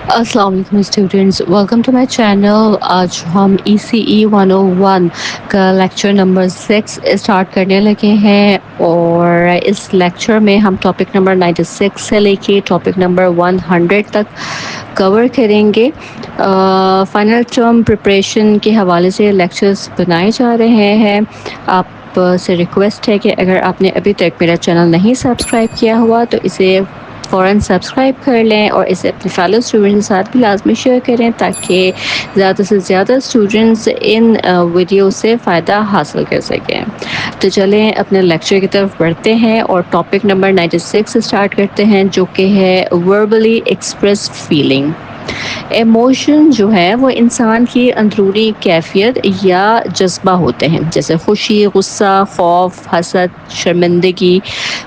السلام علیکم students, welcome to my channel. آج ہم ای سی ای 101 کا لیکچر نمبر 6 اسٹارٹ کرنے لگے ہیں، اور اس لیکچر میں ہم ٹاپک نمبر 96 سے لے کے ٹاپک نمبر 100 تک کور کریں گے۔ فائنل ٹرم پریپریشن کے حوالے سے لیکچرز بنائے جا رہے ہیں۔ آپ سے ریکویسٹ ہے کہ اگر آپ نے ابھی تک میرا چینل نہیں سبسکرائب کیا ہوا تو اسے فوراً سبسکرائب کر لیں، اور اسے اپنے فیلو اسٹوڈنٹ کے ساتھ بھی لازمی شیئر کریں تاکہ زیادہ سے زیادہ اسٹوڈنٹس ان ویڈیو سے فائدہ حاصل کر سکیں۔ تو چلیں اپنے لیکچر کی طرف بڑھتے ہیں اور ٹاپک نمبر 96 اسٹارٹ کرتے ہیں، جو کہ ہے وربلی ایکسپریس فیلنگ۔ ایموشن جو ہے وہ انسان کی اندرونی کیفیت یا جذبہ ہوتے ہیں، جیسے خوشی، غصہ، خوف، حسد، شرمندگی،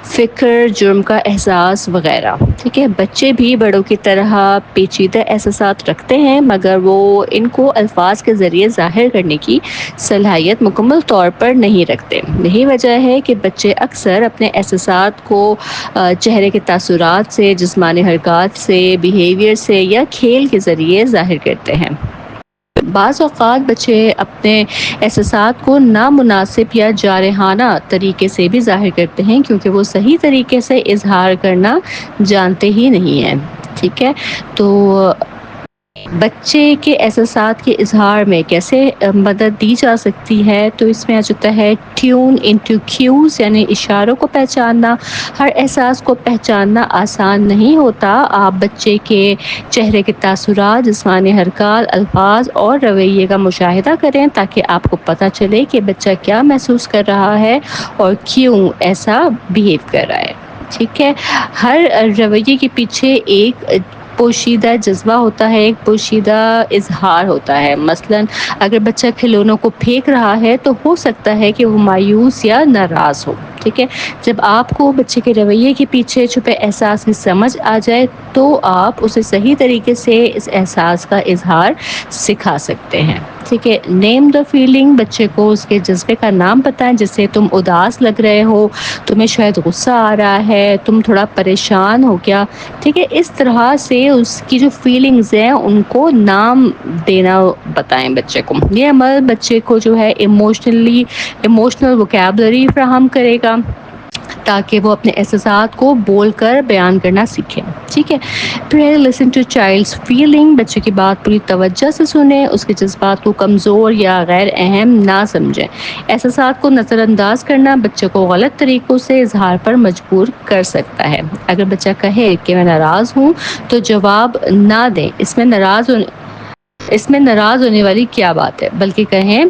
فکر، جرم کا احساس وغیرہ۔ ٹھیک ہے، بچے بھی بڑوں کی طرح پیچیدہ احساسات رکھتے ہیں، مگر وہ ان کو الفاظ کے ذریعے ظاہر کرنے کی صلاحیت مکمل طور پر نہیں رکھتے۔ یہی وجہ ہے کہ بچے اکثر اپنے احساسات کو چہرے کے تاثرات سے، جسمانی حرکات سے، بیہیویئر سے یا کھیل کے ذریعے ظاہر کرتے ہیں۔ بعض اوقات بچے اپنے احساسات کو نامناسب یا جارحانہ طریقے سے بھی ظاہر کرتے ہیں، کیونکہ وہ صحیح طریقے سے اظہار کرنا جانتے ہی نہیں ہیں۔ ٹھیک ہے، تو بچے کے احساسات کے اظہار میں کیسے مدد دی جا سکتی ہے، تو اس میں آ جاتا ہے ٹیون انٹو کیوز، یعنی اشاروں کو پہچاننا۔ ہر احساس کو پہچاننا آسان نہیں ہوتا۔ آپ بچے کے چہرے کے تاثرات، جسمانی حرکات، الفاظ اور رویے کا مشاہدہ کریں تاکہ آپ کو پتہ چلے کہ بچہ کیا محسوس کر رہا ہے اور کیوں ایسا بیہیو کر رہا ہے۔ ٹھیک ہے، ہر رویے کے پیچھے ایک پوشیدہ جذبہ ہوتا ہے، ایک پوشیدہ اظہار ہوتا ہے۔ مثلاً اگر بچہ کھلونوں کو پھینک رہا ہے تو ہو سکتا ہے کہ وہ مایوس یا ناراض ہو۔ ٹھیک ہے، جب آپ کو بچے کے رویے کے پیچھے چھپے احساس کی سمجھ آ جائے تو آپ اسے صحیح طریقے سے اس احساس کا اظہار سکھا سکتے ہیں۔ ٹھیک ہے، نیم دا فیلنگ، بچے کو اس کے جذبے کا نام بتائیں، جیسے تم اداس لگ رہے ہو، تمہیں شاید غصہ آ رہا ہے، تم تھوڑا پریشان ہو کیا۔ ٹھیک ہے، اس طرح سے اس کی جو فیلنگز ہیں ان کو نام دینا بتائیں بچے کو۔ یہ عمل بچے کو جو ہے ایموشنل ووکیبلری فراہم کرے گا تاکہ وہ اپنے احساسات کو بول کر بیان کرنا سیکھیں۔ ٹھیک ہے، پھر لسن ٹو چائلڈس فیلنگ، بچے کی بات پوری توجہ سے سنیں، اس کے جذبات کو کمزور یا غیر اہم نہ سمجھیں۔ احساسات کو نظر انداز کرنا بچے کو غلط طریقوں سے اظہار پر مجبور کر سکتا ہے۔ اگر بچہ کہے کہ میں ناراض ہوں تو جواب نہ دیں اس میں ناراض ہونے والی کیا بات ہے، بلکہ کہیں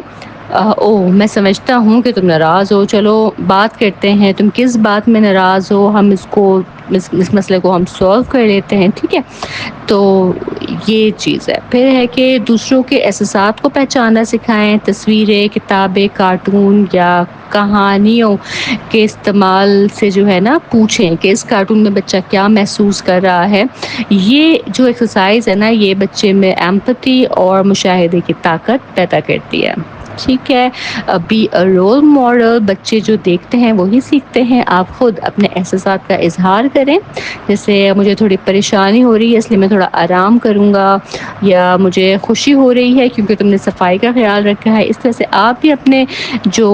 میں سمجھتا ہوں کہ تم ناراض ہو، چلو بات کرتے ہیں، تم کس بات میں ناراض ہو، ہم اس مسئلے کو ہم سولو کر لیتے ہیں۔ ٹھیک ہے، تو یہ چیز ہے۔ پھر ہے کہ دوسروں کے احساسات کو پہچاننا سکھائیں، تصویریں، کتابیں، کارٹون یا کہانیوں کے استعمال سے جو ہے نا پوچھیں کہ اس کارٹون میں بچہ کیا محسوس کر رہا ہے۔ یہ جو ایکسرسائز ہے نا، یہ بچے میں ایمپتھی اور مشاہدے کی طاقت پیدا کرتی ہے۔ ٹھیک ہے، بی اے رول ماڈل، بچے جو دیکھتے ہیں وہی سیکھتے ہیں۔ آپ خود اپنے احساسات کا اظہار کریں، جیسے مجھے تھوڑی پریشانی ہو رہی ہے اس لیے میں تھوڑا آرام کروں گا، یا مجھے خوشی ہو رہی ہے کیونکہ تم نے صفائی کا خیال رکھا ہے۔ اس طرح سے آپ بھی اپنے جو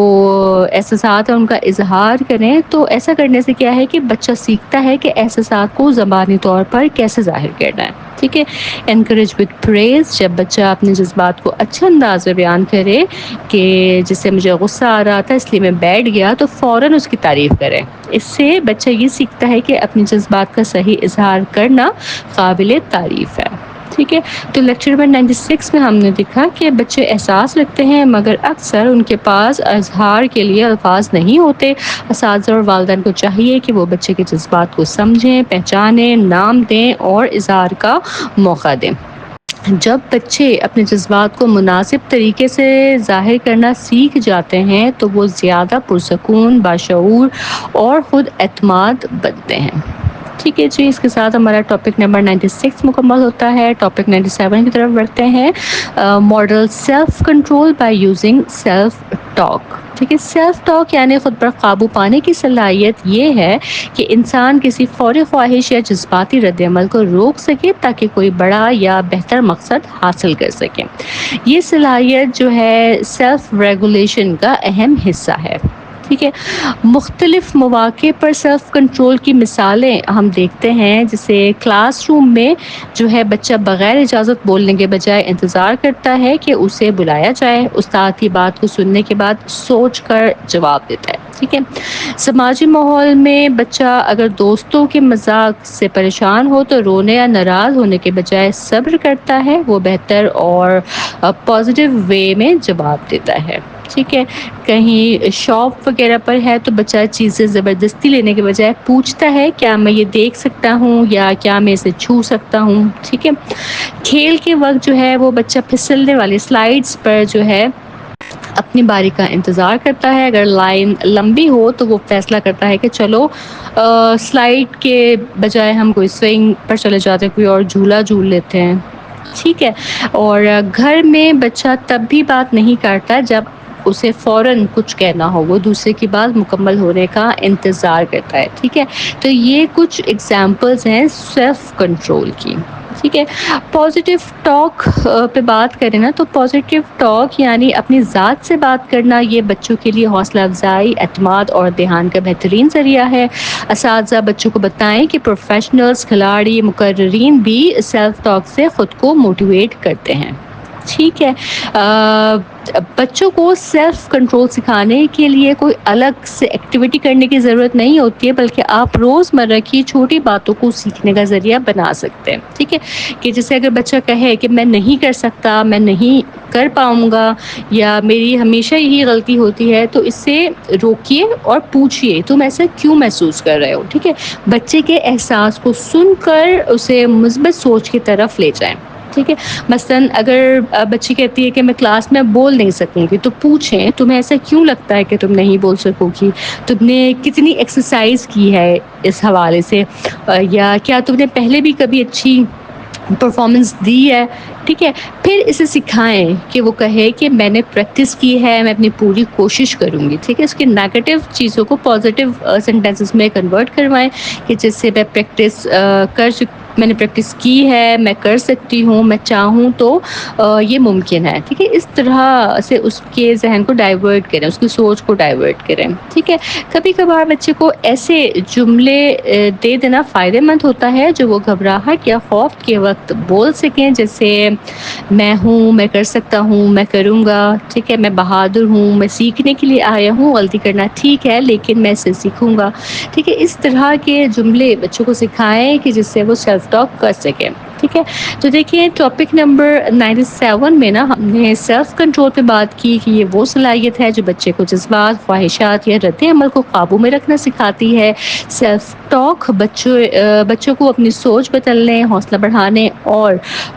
احساسات ہیں ان کا اظہار کریں۔ تو ایسا کرنے سے کیا ہے کہ بچہ سیکھتا ہے کہ احساسات کو زبانی طور پر کیسے ظاہر کرنا ہے۔ ٹھیک ہے، انکریج وتھ پریز، جب بچہ اپنے جذبات کو اچھے انداز میں بیان کرے کہ جسے مجھے غصہ آ رہا تھا اس لیے میں بیٹھ گیا، تو فوراً اس کی تعریف کریں۔ اس سے بچہ یہ سیکھتا ہے کہ اپنے جذبات کا صحیح اظہار کرنا قابل تعریف ہے۔ ٹھیک ہے، تو لیکچر نمبر 96 میں ہم نے دیکھا کہ بچے احساس رکھتے ہیں مگر اکثر ان کے پاس اظہار کے لیے الفاظ نہیں ہوتے۔ اساتذہ اور والدین کو چاہیے کہ وہ بچے کے جذبات کو سمجھیں، پہچانیں، نام دیں اور اظہار کا موقع دیں۔ جب بچے اپنے جذبات کو مناسب طریقے سے ظاہر کرنا سیکھ جاتے ہیں تو وہ زیادہ پرسکون، باشعور اور خود اعتماد بنتے ہیں۔ ٹھیک ہے جی، اس کے ساتھ ہمارا ٹاپک نمبر 96 مکمل ہوتا ہے۔ ٹاپک 97 کی طرف بڑھتے ہیں، model self control by using self talk. ٹھیک ہے, سیلف ٹاک یعنی خود پر قابو پانے کی صلاحیت یہ ہے کہ انسان کسی فوری خواہش یا جذباتی رد عمل کو روک سکے تاکہ کوئی بڑا یا بہتر مقصد حاصل کر سکے. یہ صلاحیت جو ہے سیلف ریگولیشن کا اہم حصہ ہے. ٹھیک ہے, مختلف مواقع پر سیلف کنٹرول کی مثالیں ہم دیکھتے ہیں, جیسے کلاس روم میں جو ہے بچہ بغیر اجازت بولنے کے بجائے انتظار کرتا ہے کہ اسے بلایا جائے, استاد کی بات کو سننے کے بعد سوچ کر جواب دیتا ہے. ٹھیک ہے, سماجی ماحول میں بچہ اگر دوستوں کے مذاق سے پریشان ہو تو رونے یا ناراض ہونے کے بجائے صبر کرتا ہے, وہ بہتر اور پازیٹیو وے میں جواب دیتا ہے. ٹھیک ہے, کہیں شاپ وغیرہ پر ہے تو بچہ چیزیں زبردستی لینے کے بجائے پوچھتا ہے کیا میں یہ دیکھ سکتا ہوں یا کیا میں اسے چھو سکتا ہوں. ٹھیک ہے, کھیل کے وقت جو ہے وہ بچہ پھسلنے والی سلائڈز پر جو ہے اپنی باری کا انتظار کرتا ہے. اگر لائن لمبی ہو تو وہ فیصلہ کرتا ہے کہ چلو سلائڈ کے بجائے ہم کوئی سوئنگ پر چلے جاتے ہیں, کوئی اور جھولا جھول لیتے ہیں. ٹھیک ہے, اور گھر میں بچہ تب بھی بات نہیں کرتا جب اسے فوراً کچھ کہنا ہو, وہ دوسرے کی بات مکمل ہونے کا انتظار کرتا ہے. ٹھیک ہے, تو یہ کچھ ایگزامپلز ہیں سیلف کنٹرول کی. ٹھیک ہے, پازیٹیو ٹاک پہ بات کریں نا, تو پازیٹیو ٹاک یعنی اپنی ذات سے بات کرنا, یہ بچوں کے لیے حوصلہ افزائی, اعتماد اور دھیان کا بہترین ذریعہ ہے. اساتذہ بچوں کو بتائیں کہ پروفیشنلز, کھلاڑی, مقررین بھی سیلف ٹاک سے خود کو موٹیویٹ کرتے ہیں. ٹھیک ہے, بچوں کو سیلف کنٹرول سکھانے کے لیے کوئی الگ سے ایکٹیویٹی کرنے کی ضرورت نہیں ہوتی ہے, بلکہ آپ روزمرہ کی چھوٹی باتوں کو سیکھنے کا ذریعہ بنا سکتے ہیں. ٹھیک ہے, کہ جیسے اگر بچہ کہے کہ میں نہیں کر سکتا, میں نہیں کر پاؤں گا, یا میری ہمیشہ یہی غلطی ہوتی ہے, تو اس سے روکیے اور پوچھیے تم ایسا کیوں محسوس کر رہے ہو. ٹھیک ہے, بچے کے احساس کو سن کر اسے مثبت سوچ کی طرف لے جائیں. ٹھیک ہے, مثلاً اگر بچی کہتی ہے کہ میں کلاس میں بول نہیں سکوں گی, تو پوچھیں تمہیں ایسا کیوں لگتا ہے کہ تم نہیں بول سکو گی, تم نے کتنی ایکسرسائز کی ہے اس حوالے سے, یا کیا تم نے پہلے بھی کبھی اچھی پرفارمنس دی ہے. ٹھیک ہے, پھر اسے سکھائیں کہ وہ کہے کہ میں نے پریکٹس کی ہے, میں اپنی پوری کوشش کروں گی. ٹھیک ہے, اس کے نیگیٹو چیزوں کو پازیٹیو سینٹینسز میں کنورٹ کروائیں, کہ جس سے میں نے پریکٹس کی ہے, میں کر سکتی ہوں, میں چاہوں تو یہ ممکن ہے. ٹھیک ہے, اس طرح سے اس کے ذہن کو ڈائیورٹ کریں, اس کی سوچ کو ڈائیورٹ کریں. ٹھیک ہے, کبھی کبھار بچے کو ایسے جملے دے دینا فائدہ مند ہوتا ہے جو وہ گھبراہٹ یا خوف کے وقت بول سکیں, جیسے میں ہوں, میں کر سکتا ہوں, میں کروں گا. ٹھیک ہے, میں بہادر ہوں, میں سیکھنے کے لیے آیا ہوں, غلطی کرنا ٹھیک ہے لیکن میں اسے سیکھوں گا. ٹھیک ہے, اس طرح کے جملے بچوں کو سکھائیں کہ جس سے وہ سیلف ٹاک کر سکیں. ٹھیک ہے, تو دیکھیے ٹاپک نمبر 97 میں نا ہم نے سیلف کنٹرول پہ بات کی کہ یہ وہ صلاحیت ہے جو بچے کو جذبات, خواہشات یا رد عمل کو قابو میں رکھنا سکھاتی ہے. سیلف ٹاک بچوں کو اپنی سوچ بدلنے, حوصلہ بڑھانے اور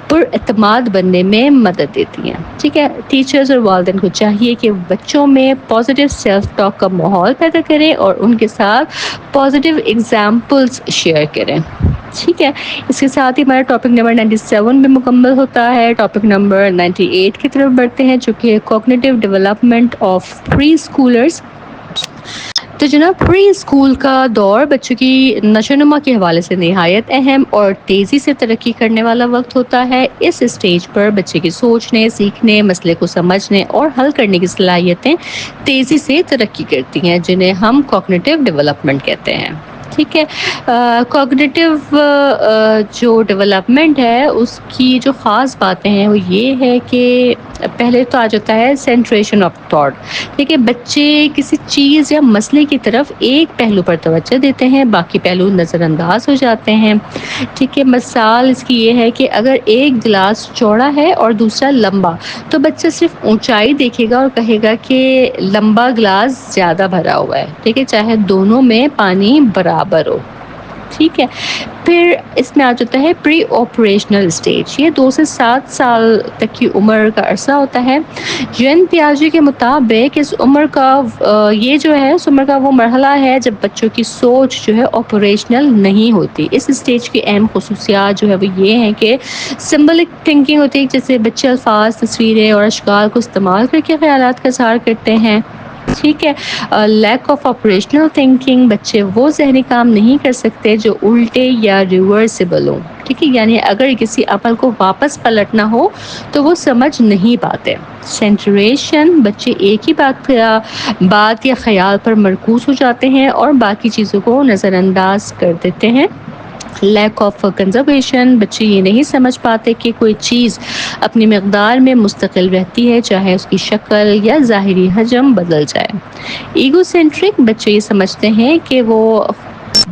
پر اعتماد بننے میں مدد دیتی ہیں. ٹھیک ہے, ٹیچرز اور والدین کو چاہیے کہ بچوں میں پازیٹیو سیلف ٹاک کا ماحول پیدا کریں اور ان کے ساتھ پازیٹیو ایگزامپلس شیئر کریں. ٹھیک ہے, اس کے ساتھ ہی ہمارا ٹاپک نمبر 97 بھی مکمل ہوتا ہے. ٹاپک نمبر 98 کی طرف بڑھتے ہیں, جو کہ cognitive development of pre schoolers. تو جناب, پری اسکول کا دور بچوں کی نشو و نما کے حوالے سے نہایت اہم اور تیزی سے ترقی کرنے والا وقت ہوتا ہے. اس اسٹیج پر بچے کی سوچنے, سیکھنے, مسئلے کو سمجھنے اور حل کرنے کی صلاحیتیں تیزی سے ترقی کرتی ہیں, جنہیں ہم کوگنیٹو ڈیولپمنٹ کہتے ہیں. ٹھیک ہے, کوگنیٹو جو ڈیولپمنٹ ہے اس کی جو خاص باتیں ہیں وہ یہ ہے کہ پہلے تو آ جاتا ہے سینٹریشن آف تھاٹ. ٹھیک ہے, بچے کسی چیز یا مسئلے کی طرف ایک پہلو پر توجہ دیتے ہیں, باقی پہلو نظر انداز ہو جاتے ہیں. ٹھیک ہے, مثال اس کی یہ ہے کہ اگر ایک گلاس چوڑا ہے اور دوسرا لمبا, تو بچہ صرف اونچائی دیکھے گا اور کہے گا کہ لمبا گلاس زیادہ بھرا ہوا ہے. ٹھیک ہے, چاہے دونوں میں پانی برابر ہو. ٹھیک ہے. پھر اس میں آ جاتا ہے پری آپریشنل اسٹیج. یہ 2 سے 7 سال تک کی عمر کا عرصہ ہوتا ہے. جین پیاجے کے مطابق اس عمر کا یہ جو ہے اس عمر کا وہ مرحلہ ہے جب بچوں کی سوچ جو ہے آپریشنل نہیں ہوتی. اس اسٹیج کی اہم خصوصیات جو ہے وہ یہ ہیں کہ سمبلک تھنکنگ ہوتی ہے, جیسے بچے الفاظ, تصویریں اور اشکال کو استعمال کر کے خیالات کا اظہار کرتے ہیں. ٹھیک ہے. لیک آف آپریشنل تھنکنگ, بچے وہ ذہنی کام نہیں کر سکتے جو الٹے یا ریورسیبل ہوں. ٹھیک ہے, یعنی اگر کسی عمل کو واپس پلٹنا ہو تو وہ سمجھ نہیں پاتے. سینٹریشن, بچے ایک ہی بات یا خیال پر مرکوز ہو جاتے ہیں اور باقی چیزوں کو نظر انداز کر دیتے ہیں. لیک آف کنزرویشن, بچے یہ نہیں سمجھ پاتے کہ کوئی چیز اپنی مقدار میں مستقل رہتی ہے چاہے اس کی شکل یا ظاہری حجم بدل جائے. ایگو سینٹرک, بچے یہ سمجھتے ہیں کہ وہ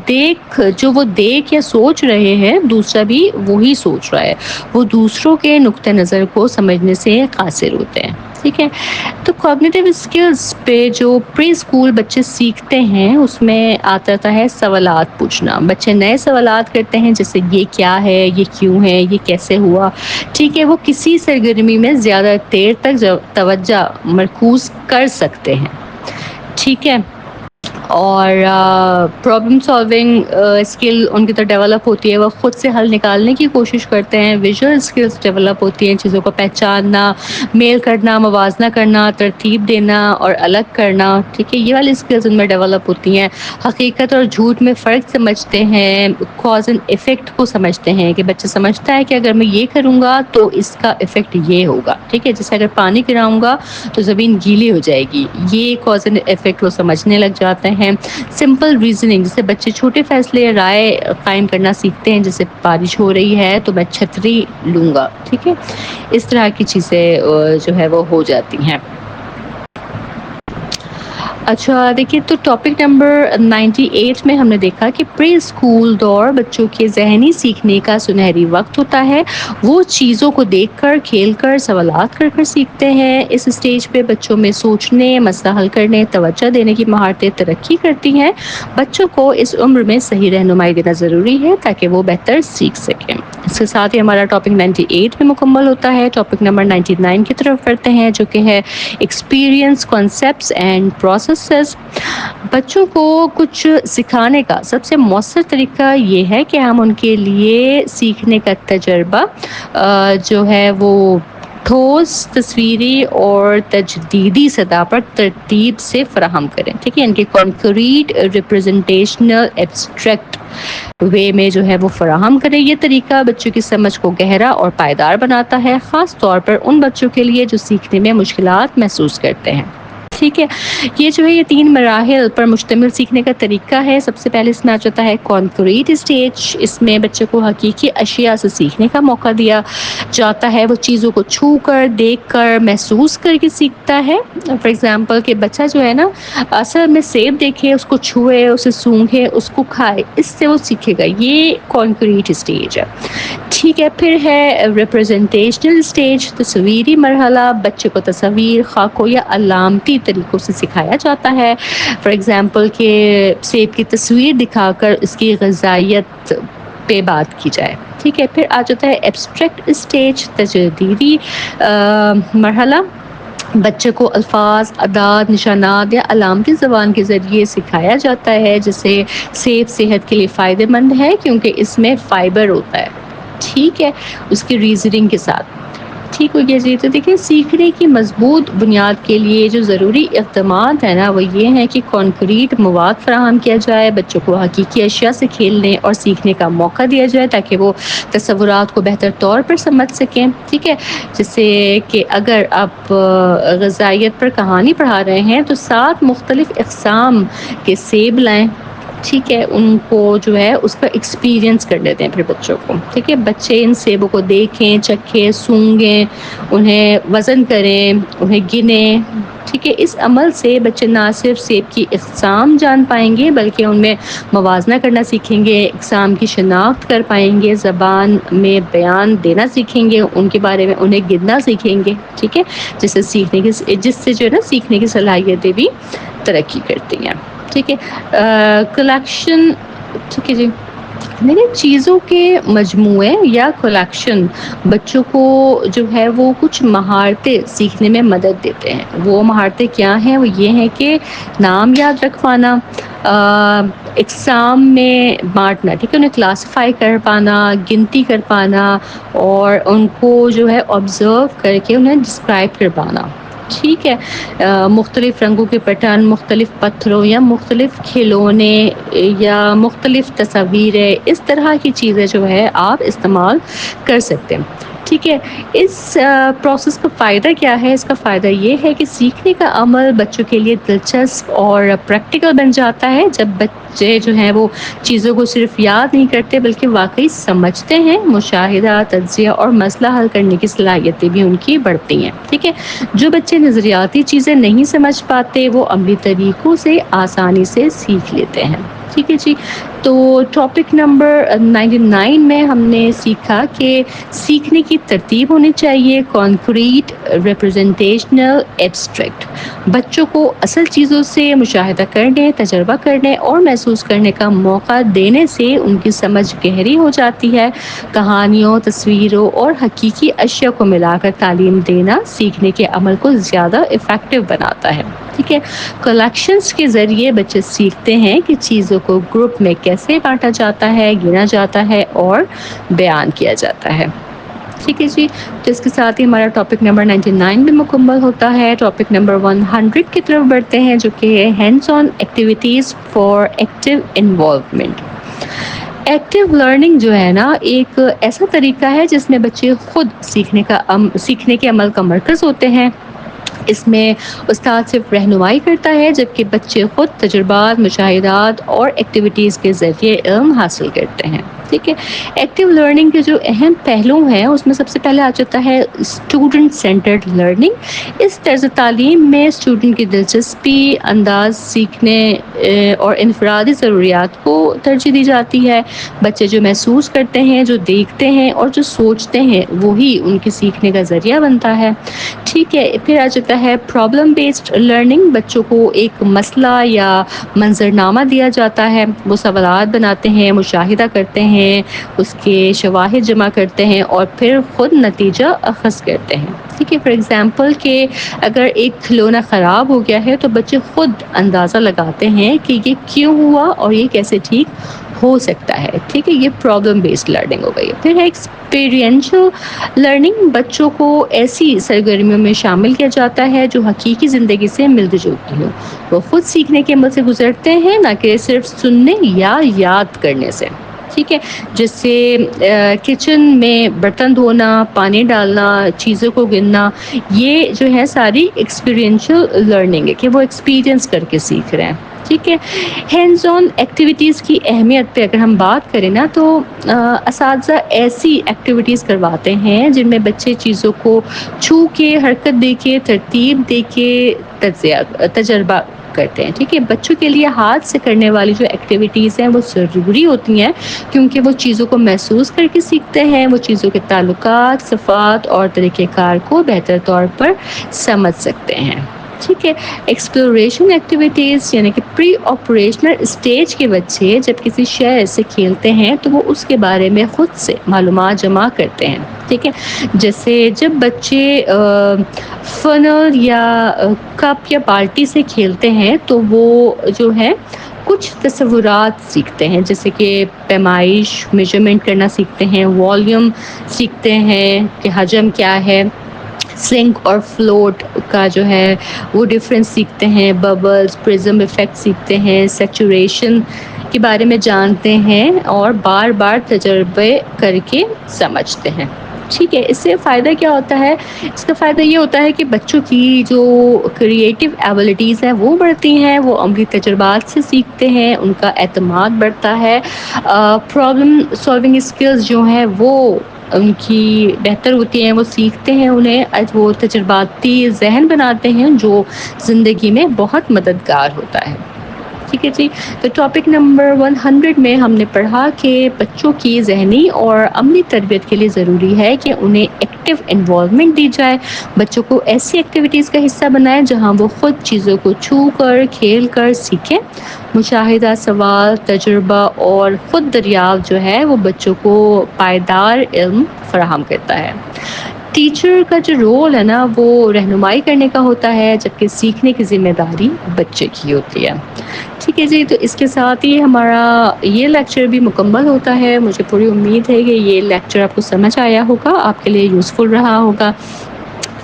دیکھ یا سوچ رہے ہیں دوسرا بھی وہی سوچ رہا ہے, وہ دوسروں کے نقطہ نظر کو سمجھنے سے قاصر ہوتے ہیں. ٹھیک ہے. تو کوگنیٹیو اسکلز پہ جو پری اسکول بچے سیکھتے ہیں اس میں آتا ہے سوالات پوچھنا. بچے نئے سوالات کرتے ہیں جیسے یہ کیا ہے, یہ کیوں ہے, یہ کیسے ہوا. ٹھیک ہے. وہ کسی سرگرمی میں زیادہ دیر تک توجہ مرکوز کر سکتے ہیں. ٹھیک ہے. اور پرابلم سالونگ اسکل ان کی تو ڈیولپ ہوتی ہے, وہ خود سے حل نکالنے کی کوشش کرتے ہیں. ویژول اسکلس ڈیولپ ہوتی ہیں, چیزوں کو پہچاننا, میل کرنا, موازنہ کرنا, ترتیب دینا اور الگ کرنا. ٹھیک ہے, یہ والی اسکلز ان میں ڈیولپ ہوتی ہیں. حقیقت اور جھوٹ میں فرق سمجھتے ہیں, کاز اینڈ افیکٹ کو سمجھتے ہیں کہ بچہ سمجھتا ہے کہ اگر میں یہ کروں گا تو اس کا افیکٹ یہ ہوگا. ٹھیک ہے, جیسے اگر پانی گراؤں گا تو زمین گیلی ہو جائے گی, یہ کاز اینڈ افیکٹ وہ سمجھنے لگ جاتے ہیں. سمپل ریزننگ, جیسے بچے چھوٹے فیصلے رائے قائم کرنا سیکھتے ہیں, جیسے بارش ہو رہی ہے تو میں چھتری لوں گا. ٹھیک ہے, اس طرح کی چیزیں جو ہے وہ ہو جاتی ہیں. اچھا دیکھیے, تو ٹاپک نمبر 98 میں ہم نے دیکھا کہ پری اسکول دور بچوں کے ذہنی سیکھنے کا سنہری وقت ہوتا ہے. وہ چیزوں کو دیکھ کر, کھیل کر, سوالات کر کر سیکھتے ہیں. اس اسٹیج پہ بچوں میں سوچنے, مسئلہ حل کرنے, توجہ دینے کی مہارتیں ترقی کرتی ہیں. بچوں کو اس عمر میں صحیح رہنمائی دینا ضروری ہے تاکہ وہ بہتر سیکھ سکیں. اس کے ساتھ ہی ہمارا ٹاپک 98 میں مکمل ہوتا ہے. ٹاپک نمبر 99 کی طرف بڑھتے ہیں جو کہ ہے ایکسپیرئنس, کانسیپٹس اینڈ پروسیسز. بچوں کو کچھ سکھانے کا سب سے مؤثر طریقہ یہ ہے کہ ہم ان کے لیے سیکھنے کا تجربہ جو ہے وہ ٹھوس, تصویری اور تجدیدی سطح پر ترتیب سے فراہم کریں. ٹھیک ہے, ان کے کانکریٹ, ریپرزنٹیشنل, ایبسٹریکٹ وے میں جو ہے وہ فراہم کریں. یہ طریقہ بچوں کی سمجھ کو گہرا اور پائیدار بناتا ہے, خاص طور پر ان بچوں کے لیے جو سیکھنے میں مشکلات محسوس کرتے ہیں. ٹھیک ہے, یہ جو ہے یہ 3 مراحل پر مشتمل سیکھنے کا طریقہ ہے. سب سے پہلے اس میں آ جاتا ہے کانکریٹ اسٹیج. اس میں بچے کو حقیقی اشیاء سے سیکھنے کا موقع دیا جاتا ہے. وہ چیزوں کو چھو کر, دیکھ کر, محسوس کر کے سیکھتا ہے. فار ایگزامپل کہ بچہ جو ہے نا اصل میں سیب دیکھے, اس کو چھوئے, اسے سونگھے, اس کو کھائے, اس سے وہ سیکھے گا. یہ کانکریٹ اسٹیج ہے. ٹھیک ہے. پھر ہے ریپرزنٹیشنل اسٹیج, تصویری مرحلہ. بچے کو تصویر, خاکوں یا علامتی طریقوں سے سکھایا جاتا ہے. فار ایگزامپل کہ سیب کی تصویر دکھا کر اس کی غذائیت پہ بات کی جائے. ٹھیک ہے. پھر آ جاتا ہے ایبسٹریکٹ اسٹیج, تجدیدی مرحلہ. بچے کو الفاظ, اعداد, نشانات یا علامتی زبان کے ذریعے سکھایا جاتا ہے. جیسے سیب صحت کے لیے فائدہ مند ہے کیونکہ اس میں فائبر ہوتا ہے. ٹھیک ہے, اس کی ریزننگ کے ساتھ. ٹھیک ہو گیا جی. تو دیکھیں, سیکھنے کی مضبوط بنیاد کے لیے جو ضروری اقدامات ہیں نا وہ یہ ہیں کہ کانکریٹ مواد فراہم کیا جائے, بچوں کو حقیقی اشیاء سے کھیلنے اور سیکھنے کا موقع دیا جائے تاکہ وہ تصورات کو بہتر طور پر سمجھ سکیں. ٹھیک ہے, جیسے کہ اگر آپ غذائیت پر کہانی پڑھا رہے ہیں تو 7 مختلف اقسام کے سیب لائیں. ٹھیک ہے, ان کو جو ہے اس کا ایکسپیرینس کر لیتے ہیں پھر بچوں کو. ٹھیک ہے, بچے ان سیبوں کو دیکھیں, چکھیں, سونگھیں, انہیں وزن کریں, انہیں گنیں. ٹھیک ہے, اس عمل سے بچے نہ صرف سیب کی اقسام جان پائیں گے بلکہ ان میں موازنہ کرنا سیکھیں گے, اقسام کی شناخت کر پائیں گے, زبان میں بیان دینا سیکھیں گے, ان کے بارے میں انہیں گننا سیکھیں گے. ٹھیک ہے, جس سے جو ہے نا سیکھنے کی صلاحیتیں بھی ترقی کرتی ہیں. ٹھیک ہے, کلیکشن. ٹھیک ہے جی. لیکن چیزوں کے مجموعے یا کلیکشن بچوں کو جو ہے وہ کچھ مہارتیں سیکھنے میں مدد دیتے ہیں. وہ مہارتیں کیا ہیں؟ وہ یہ ہیں کہ نام یاد رکھ پانا، اقسام میں بانٹنا، ٹھیک ہے، انہیں کلاسیفائی کر پانا، گنتی کر پانا، اور ان کو جو ہے آبزرو کر کے انہیں ڈسکرائب کر پانا. ٹھیک ہے. مختلف رنگوں کے پیٹرن، مختلف پتھروں یا مختلف کھلونے یا مختلف تصاویریں، اس طرح کی چیزیں جو ہے آپ استعمال کر سکتے ہیں. ٹھیک ہے. اس پروسیس کا فائدہ کیا ہے؟ اس کا فائدہ یہ ہے کہ سیکھنے کا عمل بچوں کے لیے دلچسپ اور پریکٹیکل بن جاتا ہے. جب بچے جو ہیں وہ چیزوں کو صرف یاد نہیں کرتے بلکہ واقعی سمجھتے ہیں، مشاہدہ، تجزیہ اور مسئلہ حل کرنے کی صلاحیتیں بھی ان کی بڑھتی ہیں. ٹھیک ہے. جو بچے نظریاتی چیزیں نہیں سمجھ پاتے وہ عملی طریقوں سے آسانی سے سیکھ لیتے ہیں. ٹھیک ہے جی. تو ٹاپک نمبر 99 میں ہم نے سیکھا کہ سیکھنے کی ترتیب ہونی چاہیے: کانکریٹ، ریپرزنٹیشنل، ایبسٹریکٹ. بچوں کو اصل چیزوں سے مشاہدہ کرنے، تجربہ کرنے اور محسوس کرنے کا موقع دینے سے ان کی سمجھ گہری ہو جاتی ہے. کہانیوں، تصویروں اور حقیقی اشیاء کو ملا کر تعلیم دینا سیکھنے کے عمل کو زیادہ افیکٹو بناتا ہے. ٹھیک ہے. کلیکشنز کے ذریعے بچے سیکھتے ہیں کہ چیزوں کو گروپ میں کیسے بانٹا جاتا ہے، گنا جاتا ہے اور بیان کیا جاتا ہے. ٹھیک ہے جی. تو اس کے ساتھ ہی ہمارا ٹاپک نمبر 99 بھی مکمل ہوتا ہے. ٹاپک نمبر 100 کی طرف بڑھتے ہیں، جو کہ ہے hands on activities for active involvement. Active learning جو ہے نا، ایک ایسا طریقہ ہے جس میں بچے خود سیکھنے کے عمل کا مرکز ہوتے ہیں. اس میں استاد صرف رہنمائی کرتا ہے جبکہ بچے خود تجربات، مشاہدات اور ایکٹیویٹیز کے ذریعے علم حاصل کرتے ہیں. ٹھیک ہے. ایکٹیو لرننگ کے جو اہم پہلو ہیں اس میں سب سے پہلے آ جاتا ہے اسٹوڈنٹ سینٹرڈ لرننگ. اس طرز تعلیم میں اسٹوڈنٹ کی دلچسپی، انداز سیکھنے اور انفرادی ضروریات کو ترجیح دی جاتی ہے. بچے جو محسوس کرتے ہیں، جو دیکھتے ہیں اور جو سوچتے ہیں وہی ان کے سیکھنے کا ذریعہ بنتا ہے. ٹھیک ہے. پھر آ جاتا ہے پرابلم بیسڈ لرننگ. بچوں کو ایک مسئلہ یا منظرنامہ دیا جاتا ہے، وہ سوالات بناتے ہیں، مشاہدہ کرتے ہیں، اس کے شواہد جمع کرتے ہیں اور پھر خود نتیجہ اخذ کرتے ہیں. ٹھیک ہے. فار ایگزامپل کہ اگر ایک کھلونا خراب ہو گیا ہے تو بچے خود اندازہ لگاتے ہیں کہ یہ کیوں ہوا اور یہ کیسے ٹھیک ہو سکتا ہے. ٹھیک ہے. یہ پرابلم بیسڈ لرننگ ہو گئی. پھر ہے ایکسپیرینشل لرننگ. بچوں کو ایسی سرگرمیوں میں شامل کیا جاتا ہے جو حقیقی زندگی سے ملتی جلتی ہو. وہ خود سیکھنے کے عمل سے گزرتے ہیں، نہ کہ صرف سننے یا یاد کرنے سے. ٹھیک ہے. جس سے کچن میں برتن دھونا، پانی ڈالنا، چیزوں کو گننا، یہ جو ہے ساری ایکسپیرینشل لرننگ ہے کہ وہ ایکسپیرینس کر کے سیکھ رہے ہیں. ٹھیک ہے. ہینڈز آن ایکٹیویٹیز کی اہمیت پہ اگر ہم بات کریں نا تو اساتذہ ایسی ایکٹیویٹیز کرواتے ہیں جن میں بچے چیزوں کو چھو کے، حرکت دے کے، ترتیب دے کے تجربہ کرتے ہیں. ٹھیک ہے. بچوں کے لیے ہاتھ سے کرنے والی جو ایکٹیویٹیز ہیں وہ ضروری ہوتی ہیں کیونکہ وہ چیزوں کو محسوس کر کے سیکھتے ہیں. وہ چیزوں کے تعلقات، صفات اور طریقہ کار کو بہتر طور پر سمجھ سکتے ہیں. ٹھیک ہے. ایکسپلوریشن ایکٹیویٹیز یعنی کہ پری آپریشنل اسٹیج کے بچے جب کسی شے سے کھیلتے ہیں تو وہ اس کے بارے میں خود سے معلومات جمع کرتے ہیں. ٹھیک ہے. جیسے جب بچے فنل یا کپ یا بالٹی سے کھیلتے ہیں تو وہ جو ہے کچھ تصورات سیکھتے ہیں، جیسے کہ پیمائش، میجرمنٹ کرنا سیکھتے ہیں، والیوم سیکھتے ہیں کہ حجم کیا ہے، سنک اور فلوٹ کا جو ہے وہ ڈفرینس سیکھتے ہیں، ببلز، پرزم ایفیکٹ سیکھتے ہیں، سیچوریشن کے بارے میں جانتے ہیں اور بار بار تجربے کر کے سمجھتے ہیں. ٹھیک ہے. اس سے فائدہ کیا ہوتا ہے؟ اس کا فائدہ یہ ہوتا ہے کہ بچوں کی جو کریٹیو ایبلٹیز ہیں وہ بڑھتی ہیں، وہ عملی تجربات سے سیکھتے ہیں، ان کا اعتماد بڑھتا ہے، پرابلم سالونگ اسکلز جو ہیں وہ ان کی بہتر ہوتی ہیں، وہ سیکھتے ہیں انہیں، وہ تجرباتی ذہن بناتے ہیں جو زندگی میں بہت مددگار ہوتا ہے. ٹھیک ہے جی. تو ٹاپک نمبر 100 میں ہم نے پڑھا کہ بچوں کی ذہنی اور عملی تربیت کے لیے ضروری ہے کہ انہیں ایکٹیو انوالومنٹ دی جائے. بچوں کو ایسی ایکٹیویٹیز کا حصہ بنائیں جہاں وہ خود چیزوں کو چھو کر کھیل کر سیکھیں. مشاہدہ، سوال، تجربہ اور خود دریافت جو ہے وہ بچوں کو پائیدار علم فراہم کرتا ہے. ٹیچر کا جو رول ہے نا وہ رہنمائی کرنے کا ہوتا ہے، جبکہ سیکھنے کی ذمہ داری بچے کی ہوتی ہے. ٹھیک ہے جی. تو اس کے ساتھ ہی ہمارا یہ لیکچر بھی مکمل ہوتا ہے. مجھے پوری امید ہے کہ یہ لیکچر آپ کو سمجھ آیا ہوگا، آپ کے لیے یوزفل رہا ہوگا.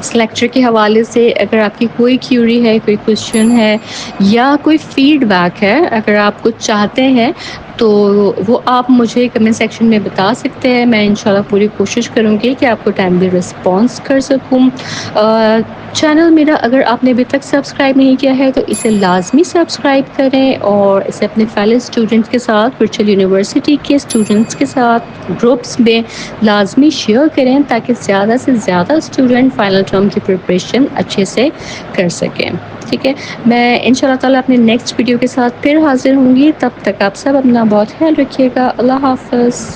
اس لیکچر کے حوالے سے اگر آپ کی کوئی کیوری ہے، کوئی کوشچن ہے یا کوئی فیڈ بیک ہے، اگر آپ کچھ چاہتے ہیں تو وہ آپ مجھے کمنٹ سیکشن میں بتا سکتے ہیں. میں انشاءاللہ پوری کوشش کروں گی کہ آپ کو ٹائملی رسپانس کر سکوں. چینل میرا اگر آپ نے ابھی تک سبسکرائب نہیں کیا ہے تو اسے لازمی سبسکرائب کریں، اور اسے اپنے فیلو اسٹوڈنٹس کے ساتھ، ورچوئل یونیورسٹی کے اسٹوڈنٹس کے ساتھ گروپس میں لازمی شیئر کریں تاکہ زیادہ سے زیادہ اسٹوڈنٹ فائنل ٹرم کی پریپریشن اچھے سے کر سکیں. ٹھیک ہے. میں ان شاء اللہ تعالیٰ اپنے نیکسٹ ویڈیو کے ساتھ پھر حاضر ہوں گی. تب تک آپ سب اپنا بہت خیال رکھیے گا. اللہ حافظ.